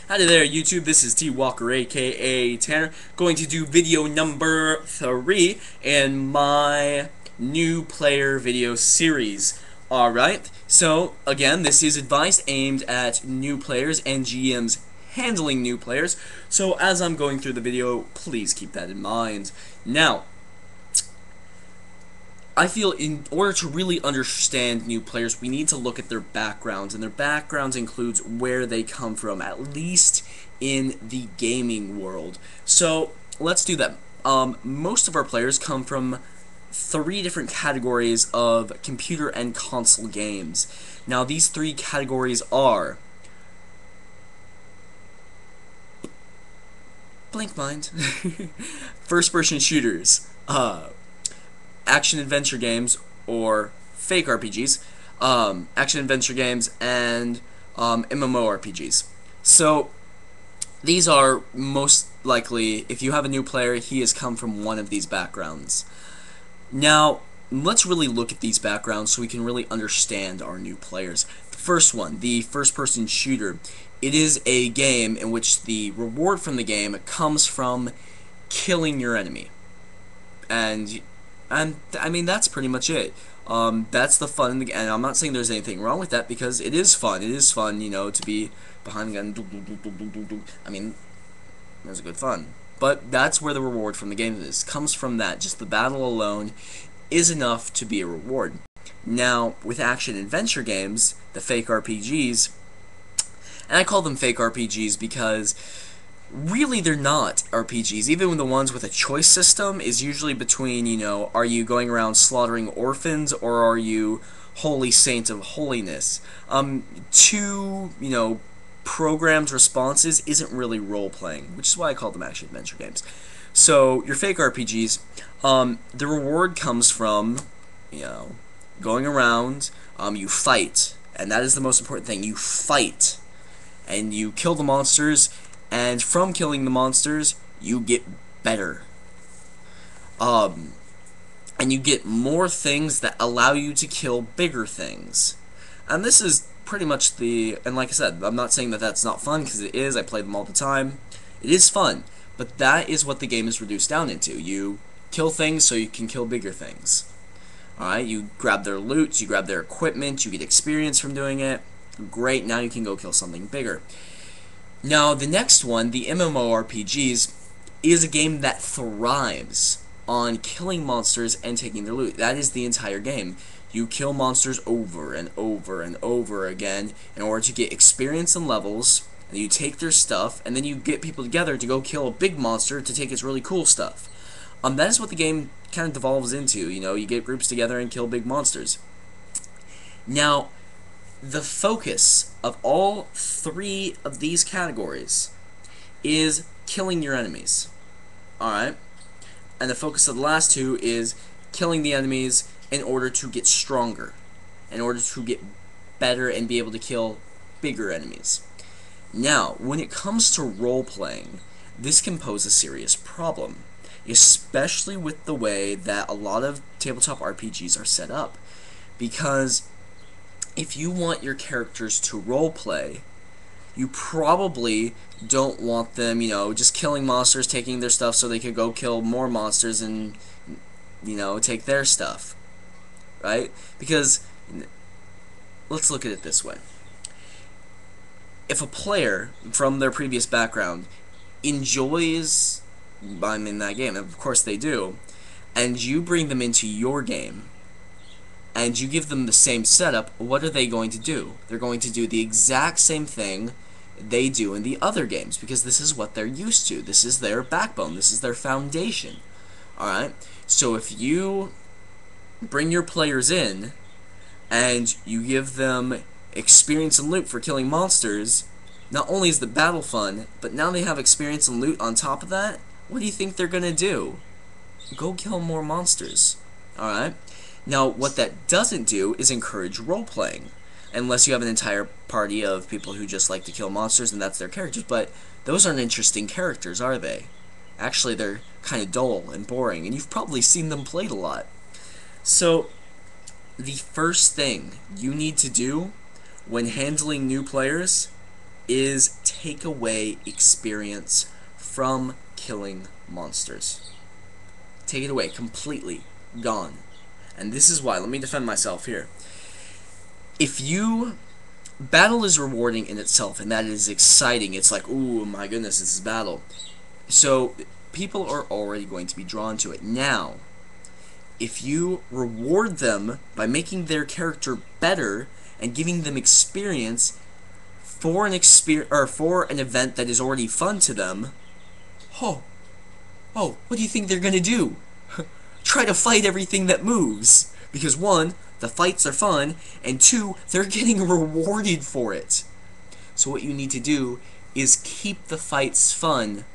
Hi there, YouTube. This is T Walker, aka Tanner, going to do video number 3 in my new player video series. Alright, so again, this is advice aimed at new players and GMs handling new players. So as I'm going through the video, please keep that in mind. Now, I feel in order to really understand new players, we need to look at their backgrounds, and their backgrounds includes where they come from, at least in the gaming world. So let's do that. Most of our players come from 3 different categories of computer and console games. Now these 3 categories are blank mind, first-person shooters, action-adventure games, or fake RPGs, action-adventure games, and MMORPGs. So, these are most likely, if you have a new player, he has come from one of these backgrounds. Now, let's really look at these backgrounds so we can really understand our new players. The first one, the first-person shooter. It is a game in which the reward from the game comes from killing your enemy. And I mean, that's pretty much it. That's the fun in the game, and I'm not saying there's anything wrong with that, because it is fun. It is fun, you know, to be behind the gun. I mean, it was good fun. But that's where the reward from the game is. Comes from that. Just the battle alone is enough to be a reward. Now, with action-adventure games, the fake RPGs, and I call them fake RPGs because really they're not RPGs. Even the ones with a choice system is usually between, you know, are you going around slaughtering orphans or are you holy saint of holiness? Two, you know, programmed responses isn't really role-playing, which is why I call them action-adventure games. So, your fake RPGs, the reward comes from, you know, going around, you fight, and that is the most important thing. You fight, and you kill the monsters, and from killing the monsters, you get better. And you get more things that allow you to kill bigger things. And this is pretty much and like I said, I'm not saying that that's not fun, because it is. I play them all the time. It is fun, but that is what the game is reduced down into. You kill things so you can kill bigger things. Alright, you grab their loot, you grab their equipment, you get experience from doing it. Great, now you can go kill something bigger. Now, the next one, the MMORPGs, is a game that thrives on killing monsters and taking their loot. That is the entire game. You kill monsters over and over and over again in order to get experience and levels, and you take their stuff, and then you get people together to go kill a big monster to take its really cool stuff. That is what the game kind of devolves into. You know, you get groups together and kill big monsters. Now, the focus of all 3 of these categories is killing your enemies. Alright? And the focus of the last 2 is killing the enemies in order to get stronger, in order to get better and be able to kill bigger enemies. Now, when it comes to role-playing, this can pose a serious problem, especially with the way that a lot of tabletop RPGs are set up, because if you want your characters to roleplay, you probably don't want them, you know, just killing monsters, taking their stuff so they could go kill more monsters and, you know, take their stuff. Right? Because, let's look at it this way. If a player, from their previous background, enjoys, I'm in that game, of course they do, and you bring them into your game, and you give them the same setup, what are they going to do? They're going to do the exact same thing they do in the other games, because this is what they're used to. This is their backbone. This is their foundation. Alright? So if you bring your players in, and you give them experience and loot for killing monsters, not only is the battle fun, but now they have experience and loot on top of that, what do you think they're gonna do? Go kill more monsters. Alright? Now, what that doesn't do is encourage role-playing, unless you have an entire party of people who just like to kill monsters and that's their characters, but those aren't interesting characters, are they? Actually, they're kind of dull and boring, and you've probably seen them played a lot. So, the first thing you need to do when handling new players is take take away experience from killing monsters. Take it away completely. Gone. And this is why. Let me defend myself here. If you... Battle is rewarding in itself, and that is exciting. It's like, ooh, my goodness, this is battle. So, people are already going to be drawn to it. Now, if you reward them by making their character better and giving them experience for an event that is already fun to them, what do you think they're gonna do? Try to fight everything that moves. Because one, the fights are fun, and two, they're getting rewarded for it. So what you need to do is keep the fights fun,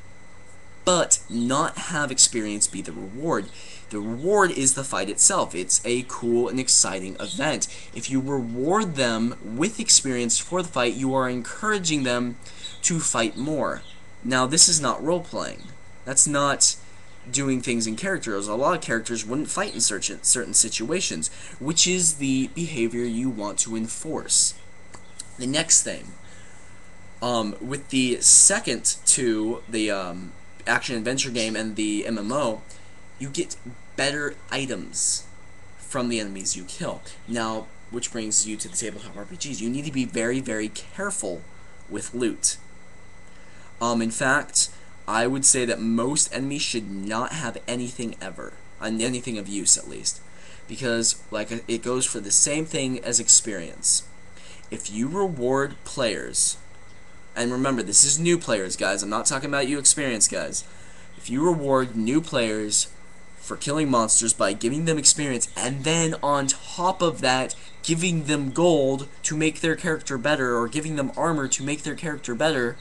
but not have experience be the reward. The reward is the fight itself. It's a cool and exciting event. If you reward them with experience for the fight, you are encouraging them to fight more. Now, this is not role-playing. That's not doing things in characters. A lot of characters wouldn't fight in certain situations, which is the behavior you want to enforce. The next thing, with the second two, the action-adventure game and the MMO, you get better items from the enemies you kill. Now, which brings you to the tabletop RPGs. You need to be very, very careful with loot. In fact, I would say that most enemies should not have anything ever. Anything of use, at least. Because, like, it goes for the same thing as experience. If you reward players, and remember, this is new players, guys. I'm not talking about you experienced guys. If you reward new players for killing monsters by giving them experience, and then on top of that, giving them gold to make their character better, or giving them armor to make their character better,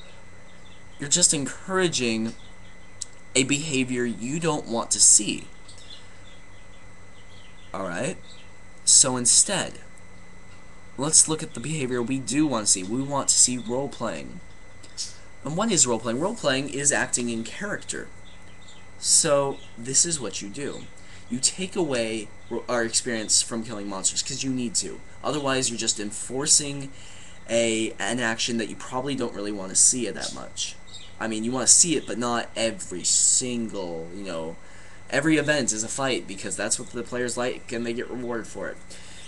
you're just encouraging a behavior you don't want to see. Alright? So instead, let's look at the behavior we do want to see. We want to see role-playing. And what is role-playing? Role-playing is acting in character. So, this is what you do. You take away our experience from killing monsters, because you need to. Otherwise, you're just enforcing an action that you probably don't really want to see it that much. I mean, you want to see it, but not every single, every event is a fight, because that's what the players like, and they get rewarded for it.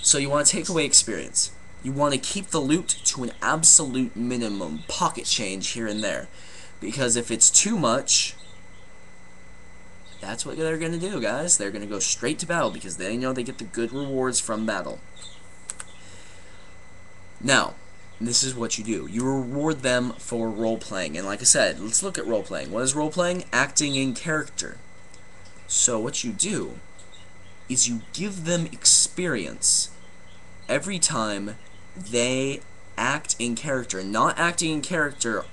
So you want to take away experience. You want to keep the loot to an absolute minimum, pocket change here and there. Because if it's too much, that's what they're going to do, guys. They're going to go straight to battle, because they know they get the good rewards from battle. Now, this is what you do. You reward them for role-playing. And like I said, let's look at role-playing. What is role-playing? Acting in character. So what you do is you give them experience every time they act in character. Not acting in character,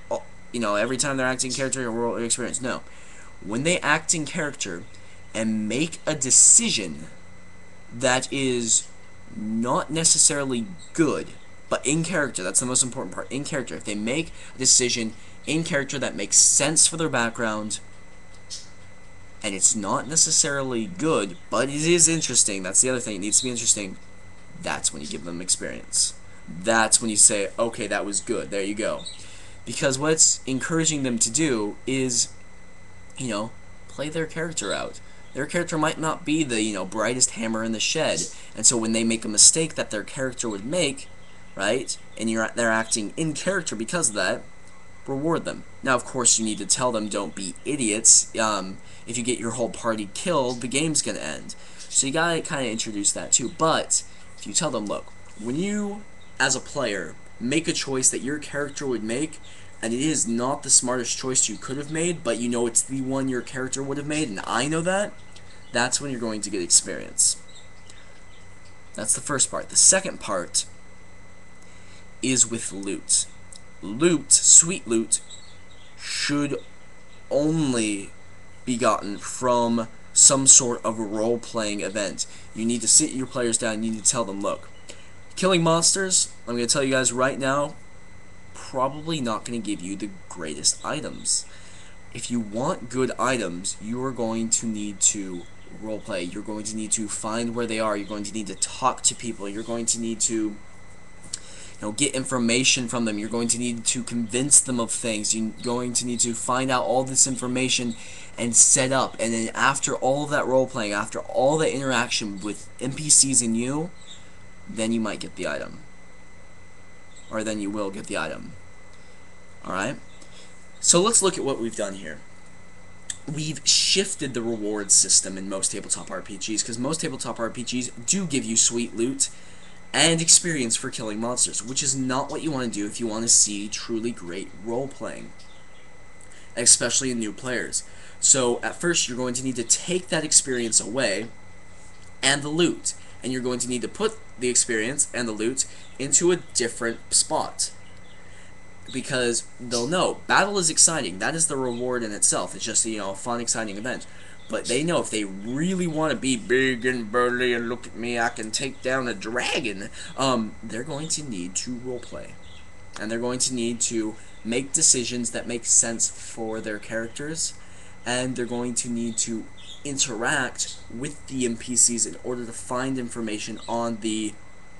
every time they're acting in character or experience. No. When they act in character and make a decision that is not necessarily good, but in character, that's the most important part, in character. If they make a decision in character that makes sense for their background, and it's not necessarily good, but it is interesting, that's the other thing, it needs to be interesting, that's when you give them experience. That's when you say, okay, that was good, there you go. Because what it's encouraging them to do is, play their character out. Their character might not be the, brightest hammer in the shed, and so when they make a mistake that their character would make, right, and they're acting in character because of that, reward them. Now, of course, you need to tell them, don't be idiots. If you get your whole party killed, the game's gonna end. So you gotta kind of introduce that too. But if you tell them, look, when you, as a player, make a choice that your character would make, and it is not the smartest choice you could have made, but you know it's the one your character would have made, and I know that, that's when you're going to get experience. That's the first part. The second part is with loot. Loot, sweet loot, should only be gotten from some sort of role-playing event. You need to sit your players down and you need to tell them, look, killing monsters, I'm going to tell you guys right now, probably not going to give you the greatest items. If you want good items, you are going to need to roleplay. You're going to need to find where they are. You're going to need to talk to people. You're going to need to get information from them. You're going to need to convince them of things. You're going to need to find out all this information and set up. And then after all of that role playing, after all the interaction with NPCs and you, then you might get the item. Or then you will get the item. Alright? So let's look at what we've done here. We've shifted the reward system in most tabletop RPGs, because most tabletop RPGs do give you sweet loot and experience for killing monsters, which is not what you want to do if you want to see truly great role-playing, especially in new players. So at first you're going to need to take that experience away and the loot, and you're going to need to put the experience and the loot into a different spot. Because they'll know battle is exciting. That is the reward in itself. It's just a fun, exciting event. But they know if they really want to be big and burly and look at me, I can take down a dragon. They're going to need to roleplay, and they're going to need to make decisions that make sense for their characters, and they're going to need to interact with the NPCs in order to find information on the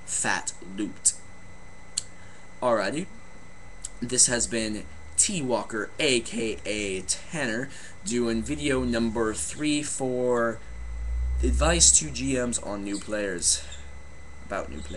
fat loot. Alrighty. This has been T Walker, aka Tanner, doing video number 3 for advice to GMs on new players. About new players.